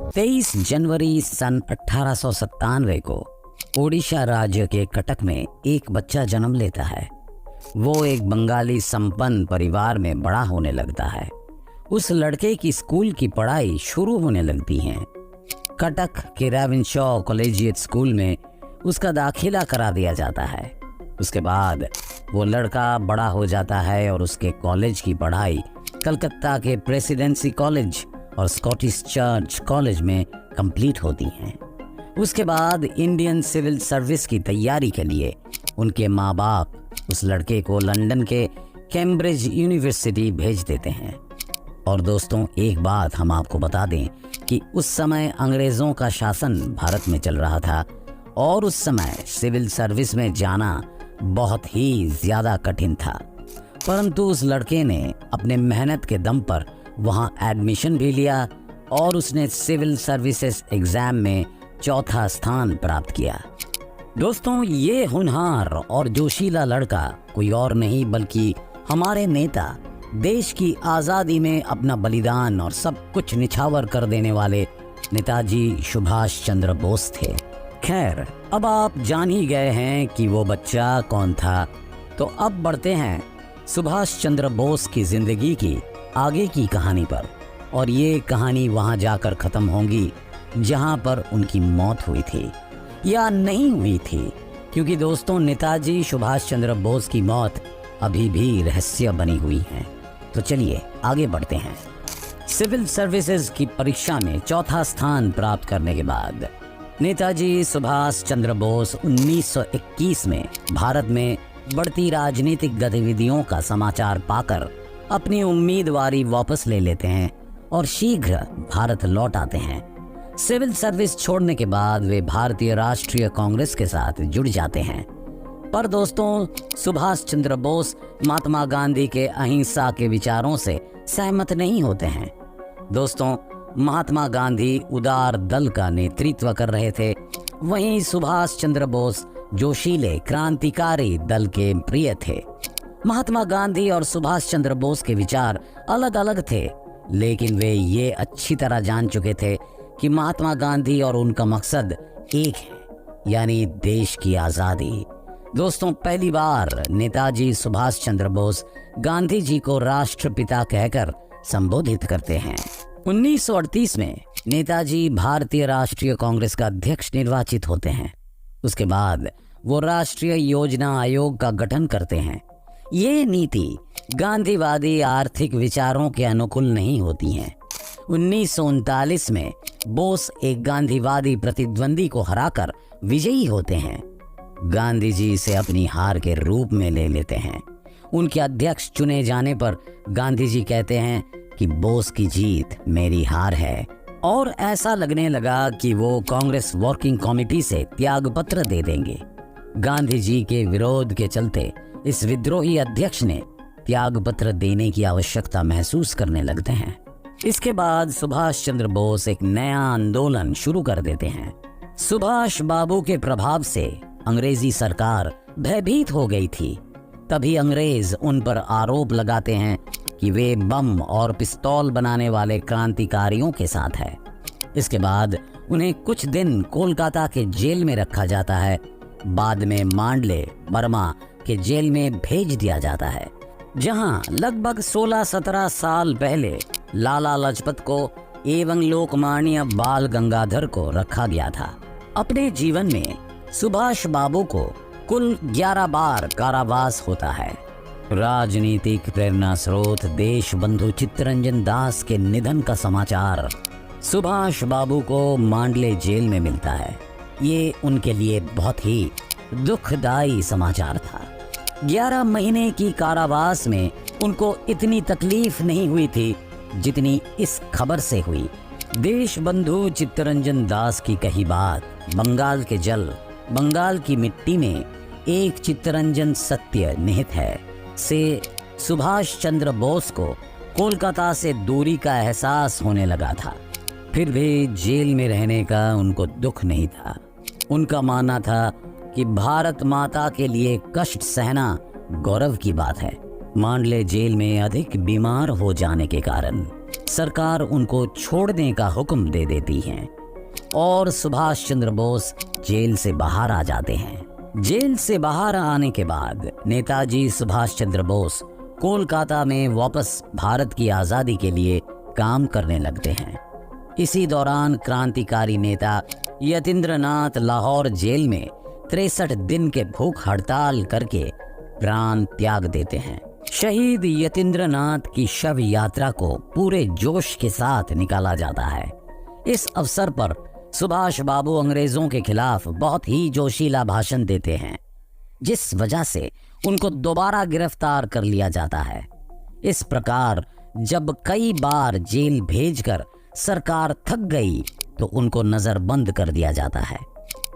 23 जनवरी सन 1897 को ओडिशा राज्य के कटक में एक बच्चा जन्म लेता है। वो एक बंगाली संपन्न परिवार में बड़ा होने लगता है। उस लड़के की स्कूल की पढ़ाई शुरू होने लगती है। कटक के राविनशॉ कॉलेजिएट स्कूल में उसका दाखिला करा दिया जाता है। उसके बाद वो लड़का बड़ा हो जाता है और उसके कॉलेज की पढ़ाई कलकत्ता के प्रेसिडेंसी कॉलेज और स्कॉटिश चर्च कॉलेज में कंप्लीट होती हैं। उसके बाद इंडियन सिविल सर्विस की तैयारी के लिए उनके माँ बाप उस लड़के को लंदन के कैम्ब्रिज यूनिवर्सिटी भेज देते हैं। और दोस्तों, एक बात हम आपको बता दें कि उस समय अंग्रेज़ों का शासन भारत में चल रहा था और उस समय सिविल सर्विस में जाना बहुत ही ज़्यादा कठिन था। परंतु उस लड़के ने अपने मेहनत के दम पर वहाँ एडमिशन भी लिया और उसने सिविल सर्विसेज एग्ज़ाम में चौथा स्थान प्राप्त किया। दोस्तों, ये होनहार और जोशीला लड़का कोई और नहीं बल्कि हमारे नेता, देश की आज़ादी में अपना बलिदान और सब कुछ निछावर कर देने वाले नेताजी सुभाष चंद्र बोस थे। खैर, अब आप जान ही गए हैं कि वो बच्चा कौन था, तो अब बढ़ते हैं सुभाष चंद्र बोस की जिंदगी की आगे की कहानी पर। और ये कहानी वहाँ जाकर ख़त्म होगी जहाँ पर उनकी मौत हुई थी या नहीं हुई थी, क्योंकि दोस्तों, नेताजी सुभाष चंद्र बोस की मौत अभी भी रहस्य बनी हुई है। तो चलिए आगे बढ़ते हैं। सिविल सर्विसेज की परीक्षा में चौथा स्थान प्राप्त करने के बाद नेताजी सुभाष चंद्र बोस 1921 में भारत में बढ़ती राजनीतिक गतिविधियों का समाचार पाकर अपनी उम्मीदवारी वापस ले लेते हैं और शीघ्र भारत लौट आते हैं। सिविल सर्विस छोड़ने के बाद वे भारतीय राष्ट्रीय कांग्रेस के साथ जुड़ जाते हैं। पर दोस्तों, सुभाष चंद्र बोस महात्मा गांधी के अहिंसा के विचारों से सहमत नहीं होते हैं। दोस्तों, महात्मा गांधी उदार दल का नेतृत्व कर रहे थे, वहीं सुभाष चंद्र बोस जोशीले क्रांतिकारी दल के प्रिय थे। महात्मा गांधी और सुभाष चंद्र बोस के विचार अलग अलग थे, लेकिन वे ये अच्छी तरह जान चुके थे कि महात्मा गांधी और उनका मकसद एक है, यानी देश की आज़ादी। दोस्तों, पहली बार नेताजी सुभाष चंद्र बोस गांधी जी को राष्ट्रपिता कहकर संबोधित करते हैं। 1938 में नेताजी भारतीय राष्ट्रीय कांग्रेस का अध्यक्ष निर्वाचित होते हैं। उसके बाद वो राष्ट्रीय योजना आयोग का गठन करते हैं। ये नीति गांधीवादी आर्थिक विचारों के अनुकूल नहीं होती हैं। 1939 में बोस एक गांधीवादी प्रतिद्वंदी को हराकर विजयी होते हैं। गांधी जी इसे अपनी हार के रूप में ले लेते हैं। उनके अध्यक्ष चुने जाने पर गांधी जी कहते हैं कि बोस की जीत मेरी हार है, और ऐसा लगने लगा कि वो कांग्रेस वर्किंग कमेटी से त्यागपत्र दे देंगे। गांधी जी के विरोध के चलते इस विद्रोही अध्यक्ष ने त्यागपत्र देने की आवश्यकता महसूस करने लगते हैं। इसके बाद सुभाष चंद्र बोस एक नया आंदोलन शुरू कर देते हैं। सुभाष बाबू के प्रभाव से अंग्रेजी सरकार भयभीत हो गई थी। तभी अंग्रेज उन पर आरोप लगाते हैं कि वे बम और पिस्तौल बनाने वाले क्रांतिकारियों के साथ है। इसके बाद उन्हें कुछ दिन कोलकाता के जेल में रखा जाता है। बाद में मांडले, बर्मा के जेल में भेज दिया जाता है, जहां लगभग 16-17 साल पहले लाला लाजपत को एवं लोकमान्य बाल गंगाधर को रखा गया था। अपने जीवन में सुभाष बाबू को कुल 11 बार कारावास होता है। राजनीतिक प्रेरणा स्रोत देश बंधु चित्तरंजन दास के निधन का समाचार सुभाष बाबू को मांडले जेल में मिलता है। ये उनके लिए बहुत ही दुखदाई समाचार था। 11 महीने की कारावास में उनको इतनी तकलीफ नहीं हुई थी जितनी इस खबर से हुई। देश बंधु चित्तरंजन दास की कही बात, बंगाल के जल, बंगाल की मिट्टी में एक चित्तरंजन सत्य निहित है से सुभाष चंद्र बोस को कोलकाता से दूरी का एहसास होने लगा था। फिर भी जेल में रहने का उनको दुख नहीं था। उनका मानना था कि भारत माता के लिए कष्ट सहना गौरव की बात है। मांडले जेल में अधिक बीमार हो जाने के कारण सरकार उनको छोड़ने का हुक्म दे देती है और सुभाष चंद्र बोस जेल से बाहर आ जाते हैं। जेल से बाहर आने के बाद नेताजी सुभाष चंद्र बोस कोलकाता में वापस भारत की आज़ादी के लिए काम करने लगते हैं। इसी दौरान क्रांतिकारी नेता यतीन्द्रनाथ लाहौर जेल में 63 दिन के भूख हड़ताल करके प्राण त्याग देते हैं। शहीद यतीन्द्रनाथ की शव यात्रा को पूरे जोश के साथ निकाला जाता है। इस अवसर पर सुभाष बाबू अंग्रेजों के खिलाफ बहुत ही जोशीला भाषण देते हैं, जिस वजह से उनको दोबारा गिरफ्तार कर लिया जाता है। इस प्रकार जब कई बार जेल भेजकर सरकार थक गई तो उनको नजरबंद कर दिया जाता है।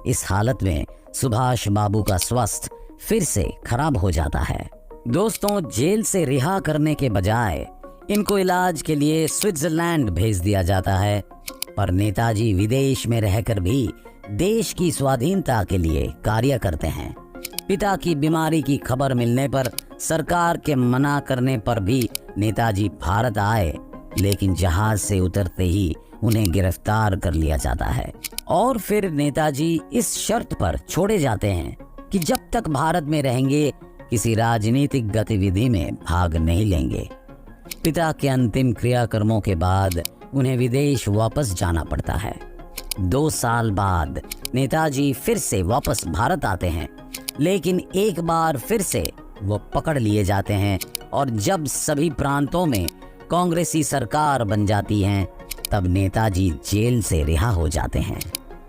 इस हालत में सुभाष बाबू का स्वास्थ्य फिर से खराब हो जाता है। दोस्तों, जेल से रिहा करने के बजाय इनको इलाज के लिए स्विट्जरलैंड भेज दिया जाता है, पर नेताजी विदेश में रहकर भी देश की स्वाधीनता के लिए कार्य करते हैं। पिता की बीमारी की खबर मिलने पर सरकार के मना करने पर भी नेताजी भारत आए, लेकिन जहाज से उतरते ही उन्हें गिरफ्तार कर लिया जाता है और फिर नेताजी इस शर्त पर छोड़े जाते हैं कि जब तक भारत में रहेंगे किसी राजनीतिक गतिविधि में भाग नहीं लेंगे। पिता के अंतिम क्रियाकर्मों के बाद उन्हें विदेश वापस जाना पड़ता है। 2 साल बाद नेताजी फिर से वापस भारत आते हैं, लेकिन एक बार फिर से वो पकड़ लिए जाते हैं और जब सभी प्रांतों में कांग्रेसी सरकार बन जाती है तब नेताजी जेल से रिहा हो जाते हैं।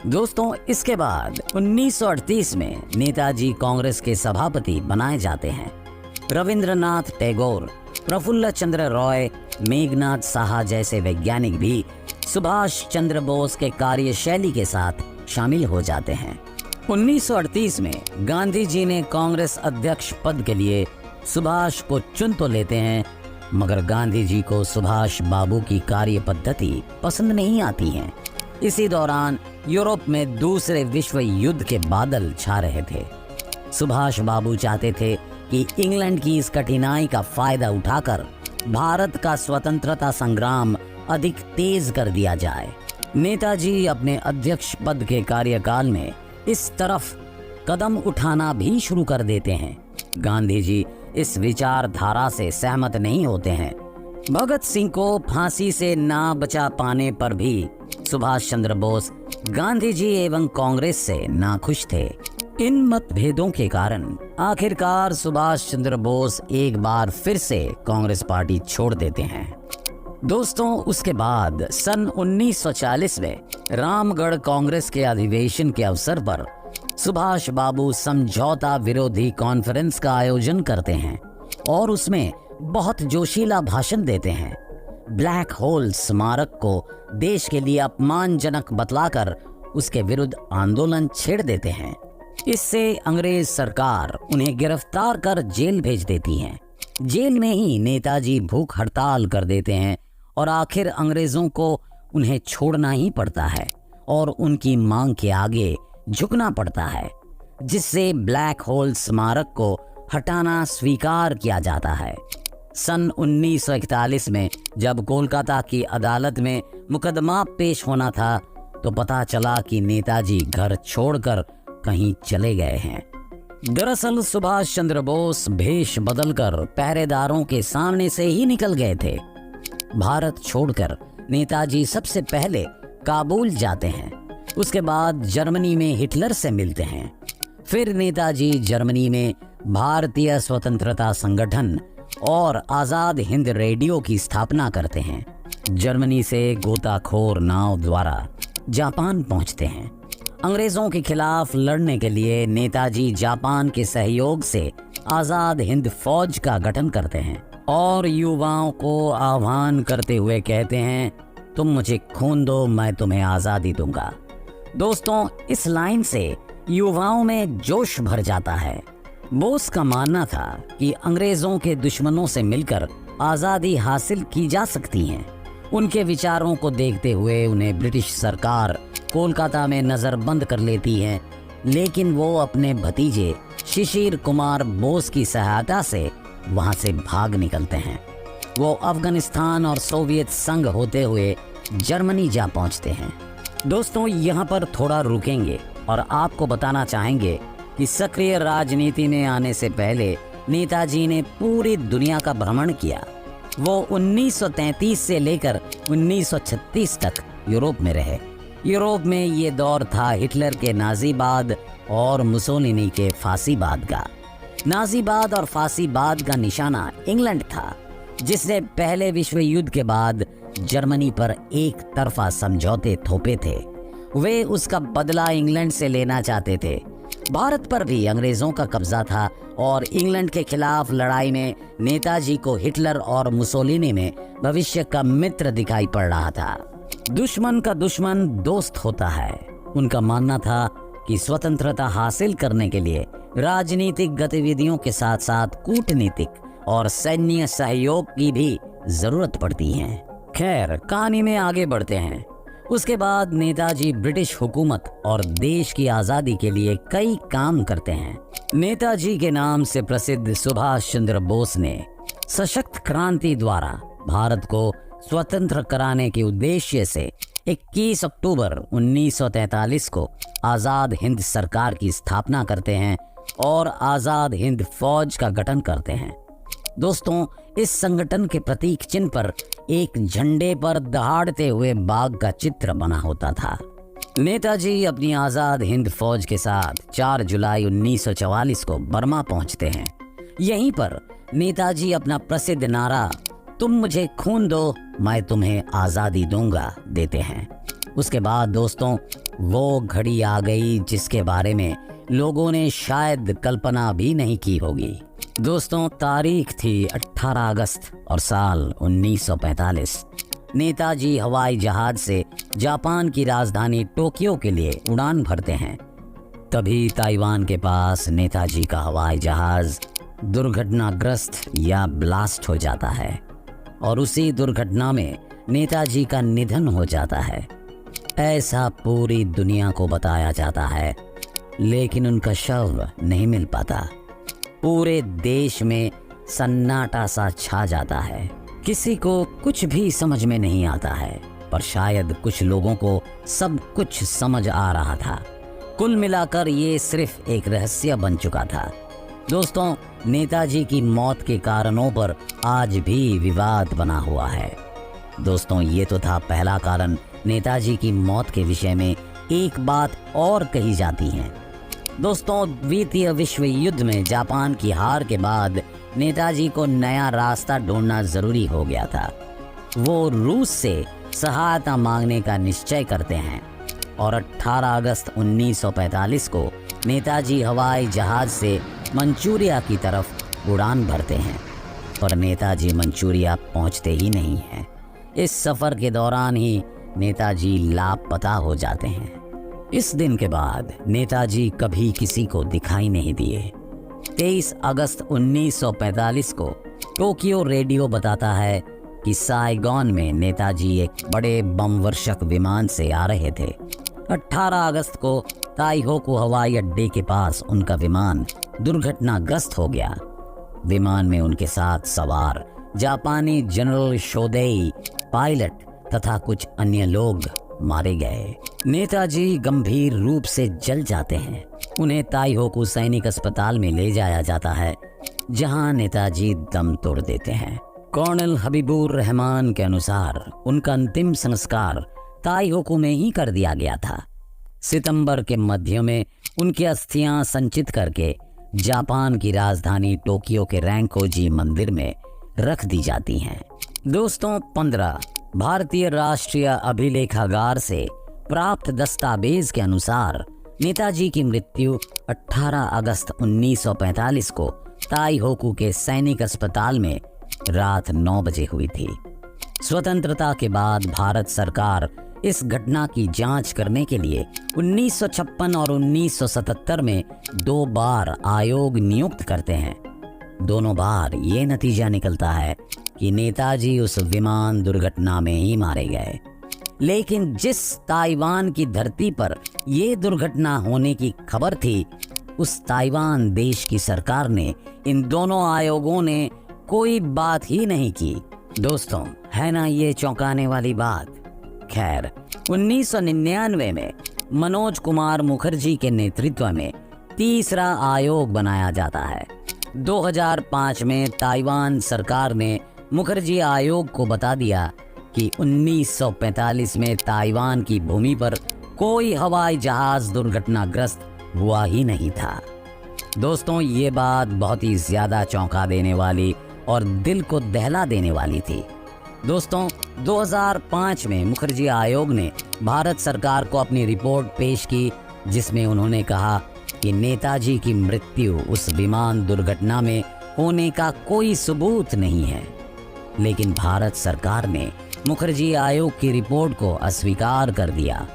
दोस्तों, इसके बाद 1938 में नेताजी कांग्रेस के सभापति बनाए जाते हैं। रविंद्रनाथ टैगोर, प्रफुल्ल चंद्र रॉय, मेघनाथ साहा जैसे वैज्ञानिक भी सुभाष चंद्र बोस के कार्यशैली के साथ शामिल हो जाते हैं। 1938 में गांधी जी ने कांग्रेस अध्यक्ष पद के लिए सुभाष को चुन तो लेते हैं, मगर गांधी जी को सुभाष बाबू की कार्य पद्धति पसंद नहीं आती है। इसी दौरान यूरोप में दूसरे विश्व युद्ध के बादल छा रहे थे। सुभाष बाबू चाहते थे कि इंग्लैंड की इस कठिनाई का फायदा उठाकर भारत का स्वतंत्रता संग्राम अधिक तेज कर दिया जाए। नेताजी अपने अध्यक्ष पद के कार्यकाल में इस तरफ कदम उठाना भी शुरू कर देते हैं। गांधी जी इस विचारधारा से सहमत नहीं होते हैं। भगत सिंह को फांसी से ना बचा पाने पर भी सुभाष चंद्र बोस गांधी जी एवं कांग्रेस से नाखुश थे। इन मतभेदों के कारण आखिरकार सुभाष चंद्र बोस एक बार फिर से कांग्रेस पार्टी छोड़ देते हैं। दोस्तों, उसके बाद सन 1940 में रामगढ़ कांग्रेस के अधिवेशन के अवसर पर सुभाष बाबू समझौता विरोधी कॉन्फ्रेंस का आयोजन करते हैं और उसमें बहुत जोशीला भाषण देते हैं। ब्लैक होल स्मारक को देश के लिए अपमानजनक बतलाकर उसके विरुद्ध आंदोलन छेड़ देते हैं। इससे अंग्रेज सरकार उन्हें गिरफ्तार कर जेल भेज देती है। जेल में ही नेताजी भूख हड़ताल कर देते हैं और आखिर अंग्रेजों को उन्हें छोड़ना ही पड़ता है और उनकी मांग के आगे झुकना पड़ता है, जिससे ब्लैक होल स्मारक को हटाना स्वीकार किया जाता है। सन 1941 में जब कोलकाता की अदालत में मुकदमा पेश होना था तो पता चला कि नेताजी घर छोड़कर कहीं चले गए हैं। दरअसल सुभाष चंद्र बोस भेष बदलकर पहरेदारों के सामने से ही निकल गए थे। भारत छोड़कर नेताजी सबसे पहले काबुल जाते हैं, उसके बाद जर्मनी में हिटलर से मिलते हैं। फिर नेताजी जर्मनी में भारतीय स्वतंत्रता संगठन और आज़ाद हिंद रेडियो की स्थापना करते हैं। जर्मनी से गोताखोर नाव द्वारा जापान पहुंचते हैं। अंग्रेजों के खिलाफ लड़ने के लिए नेताजी जापान के सहयोग से आज़ाद हिंद फौज का गठन करते हैं और युवाओं को आह्वान करते हुए कहते हैं, तुम मुझे खून दो, मैं तुम्हें आज़ादी दूंगा। दोस्तों, इस लाइन से युवाओं में जोश भर जाता है। बोस का मानना था कि अंग्रेजों के दुश्मनों से मिलकर आज़ादी हासिल की जा सकती है। उनके विचारों को देखते हुए उन्हें ब्रिटिश सरकार कोलकाता में नज़रबंद कर लेती है, लेकिन वो अपने भतीजे शिशिर कुमार बोस की सहायता से वहां से भाग निकलते हैं वो अफगानिस्तान और सोवियत संघ होते हुए जर्मनी जा पहुंचते हैं। दोस्तों, यहाँ पर थोड़ा रुकेंगे और आपको बताना चाहेंगे कि सक्रिय राजनीति में आने से पहले नेताजी ने पूरी दुनिया का भ्रमण किया। वो 1933 से लेकर 1936 तक यूरोप में रहे। यूरोप में ये दौर था हिटलर के नाजीवाद और मुसोलिनी के फांसीवाद का। नाजीवाद और फांसीवाद का निशाना इंग्लैंड था, जिसने पहले विश्व युद्ध के बाद जर्मनी पर एक तरफा समझौते थोपे थे। वे उसका बदला इंग्लैंड से लेना चाहते थे। भारत पर भी अंग्रेजों का कब्जा था और इंग्लैंड के खिलाफ लड़ाई में नेताजी को हिटलर और मुसोलिनी में भविष्य का मित्र दिखाई पड़ रहा था। दुश्मन का दुश्मन दोस्त होता है। उनका मानना था कि स्वतंत्रता हासिल करने के लिए राजनीतिक गतिविधियों के साथ साथ कूटनीतिक और सैन्य सहयोग की भी जरूरत पड़ती है। खैर, कहानी में आगे बढ़ते हैं। उसके बाद नेताजी ब्रिटिश हुकूमत और देश की आज़ादी के लिए कई काम करते हैं। नेताजी के नाम से प्रसिद्ध सुभाष चंद्र बोस ने सशक्त क्रांति द्वारा भारत को स्वतंत्र कराने के उद्देश्य से 21 अक्टूबर 1943 को आज़ाद हिंद सरकार की स्थापना करते हैं और आज़ाद हिंद फौज का गठन करते हैं। दोस्तों, इस संगठन के प्रतीक चिन्ह पर एक झंडे पर दहाड़ते हुए बाघ का चित्र बना होता था। नेताजी अपनी आज़ाद हिंद फौज के साथ 4 जुलाई 1944 को बर्मा पहुंचते हैं। यहीं पर नेताजी अपना प्रसिद्ध नारा "तुम मुझे खून दो, मैं तुम्हें आज़ादी दूंगा" देते हैं। उसके बाद दोस्तों, वो घड़ी आ गई जिसके बारे में लोगों ने शायद कल्पना भी नहीं की होगी। दोस्तों, तारीख थी 18 अगस्त और साल 1945। नेताजी हवाई जहाज से जापान की राजधानी टोक्यो के लिए उड़ान भरते हैं। तभी ताइवान के पास नेताजी का हवाई जहाज दुर्घटनाग्रस्त या ब्लास्ट हो जाता है और उसी दुर्घटना में नेताजी का निधन हो जाता है। ऐसा पूरी दुनिया को बताया जाता है, लेकिन उनका शव नहीं मिल पाता। पूरे देश में सन्नाटा सा छा जाता है। किसी को कुछ भी समझ में नहीं आता है, पर शायद कुछ लोगों को सब कुछ समझ आ रहा था। कुल मिलाकर ये सिर्फ एक रहस्य बन चुका था। दोस्तों, नेताजी की मौत के कारणों पर आज भी विवाद बना हुआ है। दोस्तों, ये तो था पहला कारण। नेताजी की मौत के विषय में एक बात और कही जाती है। दोस्तों, द्वितीय विश्व युद्ध में जापान की हार के बाद नेताजी को नया रास्ता ढूंढना जरूरी हो गया था। वो रूस से सहायता मांगने का निश्चय करते हैं और 18 अगस्त 1945 को नेताजी हवाई जहाज से मंचूरिया की तरफ उड़ान भरते हैं, पर नेताजी मंचूरिया पहुंचते ही नहीं हैं। इस सफर के दौरान ही नेताजी लापता हो जाते हैं। इस दिन के बाद नेताजी कभी किसी को दिखाई नहीं दिए। 23 अगस्त 1945 को टोक्यो रेडियो बताता है कि साइगोन में नेताजी एक बड़े बम वर्षक विमान से आ रहे थे। 18 अगस्त को ताइहोकू हवाई अड्डे के पास उनका विमान दुर्घटनाग्रस्त हो गया। विमान में उनके साथ सवार जापानी जनरल शोदेई, पायलट तथा कुछ अन्य लोग मारे गए। नेताजी गंभीर रूप से जल जाते हैं। उन्हें ताइहोकू सैनिक अस्पताल में ले जाया जाता है, जहां नेताजी दम तोड़ देते हैं। कर्नल हबीबुर रहमान के अनुसार उनका अंतिम संस्कार ताइहोकू में ही कर दिया गया था। सितंबर के मध्य में उनकी अस्थियां संचित करके जापान की राजधानी टोक्यो के रैंकोजी मंदिर में रख दी जाती हैं। दोस्तों, 15 भारतीय राष्ट्रीय अभिलेखागार से प्राप्त दस्तावेज के अनुसार नेताजी की मृत्यु 18 अगस्त 1945 को ताइहोकू के सैनिक अस्पताल में रात 9 बजे हुई थी। स्वतंत्रता के बाद भारत सरकार इस घटना की जांच करने के लिए 1956 और 1977 में 2 बार आयोग नियुक्त करते हैं। दोनों बार ये नतीजा निकलता है कि नेताजी उस विमान दुर्घटना में ही मारे गए। लेकिन जिस ताइवान की धरती पर ये दुर्घटना होने की खबर थी, उस ताइवान देश की सरकार ने इन दोनों आयोगों ने कोई बात ही नहीं की। दोस्तों, है ना ये चौंकाने वाली बात। खैर, 1999 में मनोज कुमार मुखर्जी के नेतृत्व में तीसरा आयोग बनाया जाता है। 2005 में ताइवान सरकार ने मुखर्जी आयोग को बता दिया कि 1945 में ताइवान की भूमि पर कोई हवाई जहाज दुर्घटनाग्रस्त हुआ ही नहीं था। दोस्तों, ये बात बहुत ही ज्यादा चौंका देने वाली और दिल को दहला देने वाली थी। दोस्तों, 2005 में मुखर्जी आयोग ने भारत सरकार को अपनी रिपोर्ट पेश की, जिसमें उन्होंने कहा कि नेताजी की मृत्यु उस विमान दुर्घटना में होने का कोई सबूत नहीं है। लेकिन भारत सरकार ने मुखर्जी आयोग की रिपोर्ट को अस्वीकार कर दिया।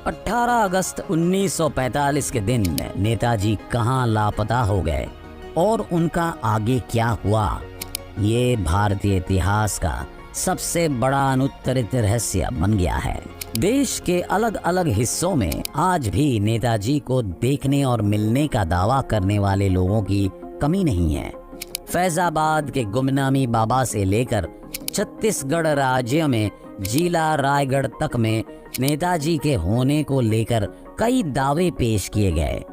18 अगस्त 1945 के दिन नेताजी कहां लापता हो गए और उनका आगे क्या हुआ, ये भारतीय इतिहास का सबसे बड़ा अनुत्तरित रहस्य बन गया है। देश के अलग अलग हिस्सों में आज भी नेताजी को देखने और मिलने का दावा करने वाले लोगों की कमी नहीं है। फैजाबाद के गुमनामी बाबा से लेकर छत्तीसगढ़ राज्य में जिला रायगढ़ तक में नेताजी के होने को लेकर कई दावे पेश किए गए,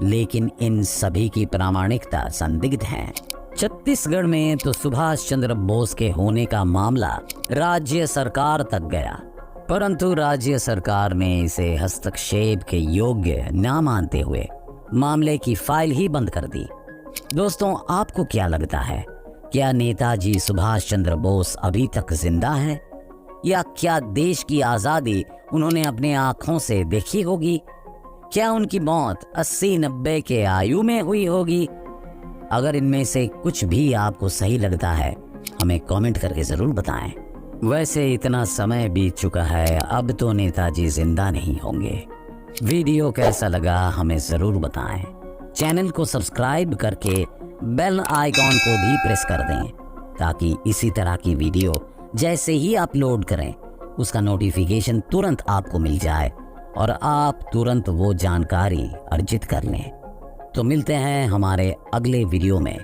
लेकिन इन सभी की प्रामाणिकता संदिग्ध है। छत्तीसगढ़ में तो सुभाष चंद्र बोस के होने का मामला राज्य सरकार तक गया, परंतु राज्य सरकार ने इसे हस्तक्षेप के योग्य न मानते हुए मामले की फाइल ही बंद कर दी। दोस्तों, आपको क्या लगता है, क्या नेताजी सुभाष चंद्र बोस अभी तक जिंदा है, या क्या देश की आज़ादी उन्होंने अपने आँखों से देखी होगी? क्या उनकी मौत 80-90 के आयु में हुई होगी? अगर इनमें से कुछ भी आपको सही लगता है, हमें कमेंट करके ज़रूर बताएं। वैसे इतना समय बीत चुका है, अब तो नेताजी जिंदा नहीं होंगे। वीडियो कैसा लगा हमें ज़रूर बताएं। चैनल को सब्सक्राइब करके बेल आइकॉन को भी प्रेस कर दें, ताकि इसी तरह की वीडियो जैसे ही अपलोड करें उसका नोटिफिकेशन तुरंत आपको मिल जाए और आप तुरंत वो जानकारी अर्जित कर लें। तो मिलते हैं हमारे अगले वीडियो में।